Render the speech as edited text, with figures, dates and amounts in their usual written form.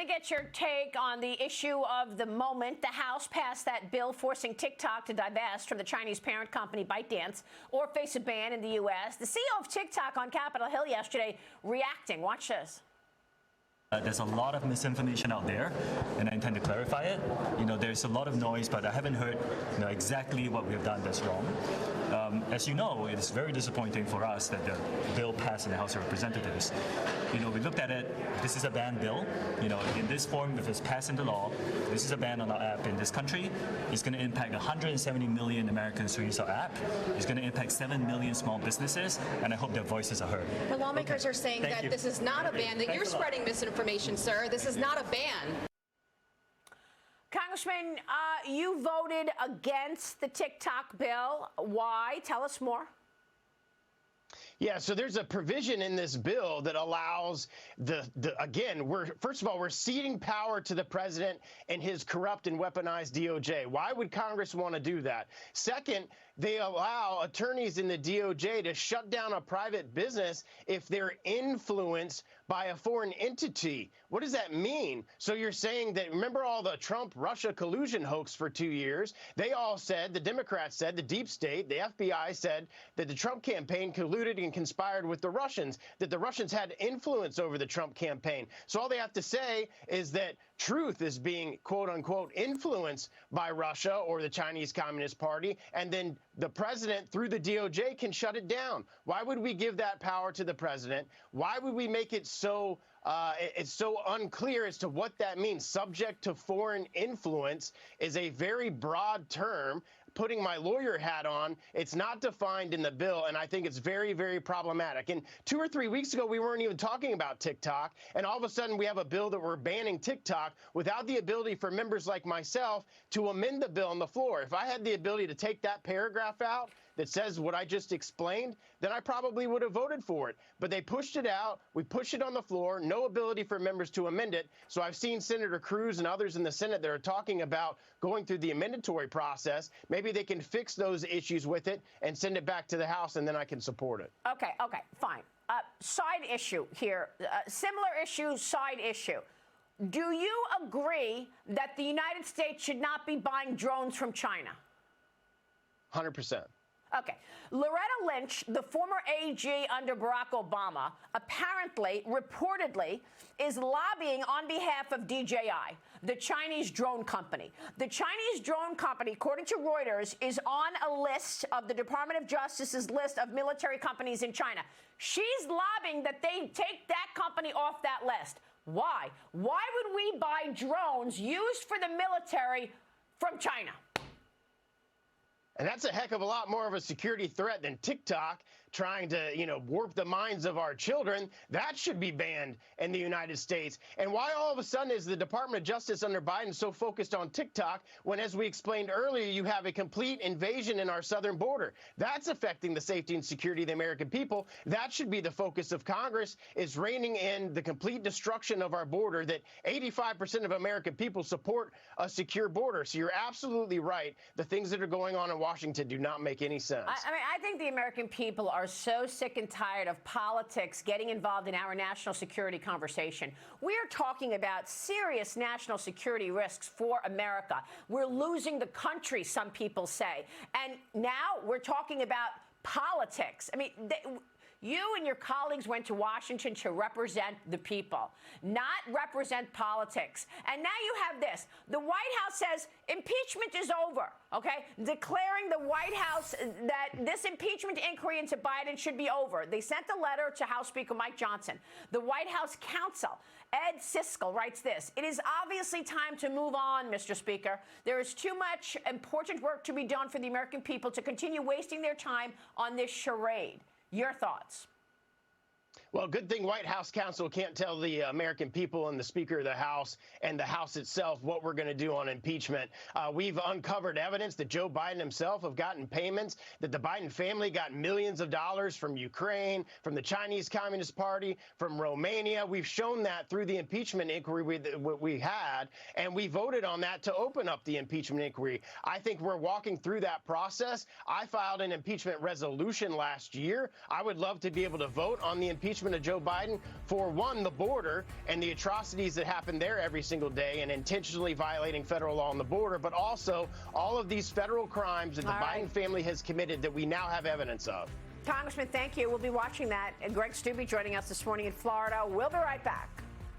to get your take on the issue of the moment. The House passed that bill forcing TikTok to divest from the Chinese parent company ByteDance or face a ban in the U.S. The CEO of TikTok on Capitol Hill yesterday reacting. Watch this. There's a lot of misinformation out there, and I intend to clarify it. There's a lot of noise, but I haven't heard exactly what we've done that's wrong. As you know, it's very disappointing for us that the bill passed in the House of Representatives. We looked at it. This is a ban bill. In this form, if it's passed into law, this is a ban on our app in this country. It's going to impact 170 million Americans who use our app. It's going to impact 7 million small businesses, and I hope their voices are heard. The lawmakers are saying that this is not a ban, that you're spreading misinformation, sir. This is not a ban. Congressman, you voted against the TikTok bill. Why? Tell us more. Yeah, so there's a provision in this bill that allows first of all, we're ceding power to the president and his corrupt and weaponized DOJ. Why would Congress want to do that? Second, they allow attorneys in the DOJ to shut down a private business if they're influenced by a foreign entity. What does that mean? So you're saying that, remember all the Trump-Russia collusion hoax for 2 years? They all said, the Democrats said, the deep state, the FBI said that the Trump campaign colluded and conspired with the Russians, that the Russians had influence over the Trump campaign. So all they have to say is that truth is being, quote unquote, influenced by Russia or the Chinese Communist Party, and then the president, through the DOJ, can shut it down. Why would we give that power to the president? Why would we make it so it's so unclear as to what that means? Subject to foreign influence is a very broad term. Putting my lawyer hat on, it's not defined in the bill, and I think it's very, very problematic. And 2 or 3 weeks ago, we weren't even talking about TikTok, and all of a sudden we have a bill that we're banning TikTok without the ability for members like myself to amend the bill on the floor. If I had the ability to take that paragraph out that says what I just explained, then I probably would have voted for it. But they pushed it out. We pushed it on the floor. No ability for members to amend it. So I've seen Senator Cruz and others in the Senate that are talking about going through the amendatory process. Maybe they can fix those issues with it and send it back to the House, and then I can support it. Okay, fine. Side issue here. Similar issue, side issue. Do you agree that the United States should not be buying drones from China? 100%. Okay. Loretta Lynch, the former AG under Barack Obama, apparently, reportedly, is lobbying on behalf of DJI, the Chinese drone company. The Chinese drone company, according to Reuters, is on a list of the Department of Justice's list of military companies in China. She's lobbying that they take that company off that list. Why? Why would we buy drones used for the military from China? And that's a heck of a lot more of a security threat than TikTok trying to, warp the minds of our children. That should be banned in the United States. And why all of a sudden is the Department of Justice under Biden so focused on TikTok when, as we explained earlier, you have a complete invasion in our southern border? That's affecting the safety and security of the American people. That should be the focus of Congress, is reining in the complete destruction of our border, that 85% of American people support a secure border. So you're absolutely right. The things that are going on in Washington do not make any sense. I think the American people are so sick and tired of politics getting involved in our national security conversation. We are talking about serious national security risks for America. We're losing the country, some people say. And now we're talking about politics. You and your colleagues went to Washington to represent the people, not represent politics. And now you have this. The White House says impeachment is over, okay? Declaring the White House that this impeachment inquiry into Biden should be over. They sent a letter to House Speaker Mike Johnson. The White House counsel, Ed Siskel, writes this: "It is obviously time to move on, Mr. Speaker. There is too much important work to be done for the American people to continue wasting their time on this charade." Your thoughts? Well, good thing White House counsel can't tell the American people and the Speaker of the House and the House itself what we're going to do on impeachment. We've uncovered evidence that Joe Biden himself have gotten payments, that the Biden family got millions of dollars from Ukraine, from the Chinese Communist Party, from Romania. We've shown that through the impeachment inquiry we had, and we voted on that to open up the impeachment inquiry. I think we're walking through that process. I filed an impeachment resolution last year. I would love to be able to vote on the impeachment endorsement of Joe Biden for, one, the border and the atrocities that happen there every single day and intentionally violating federal law on the border, but also all of these federal crimes that the Biden family has committed that we now have evidence of. Congressman, thank you. We'll be watching that. And Greg Stubbe joining us this morning in Florida. We'll be right back.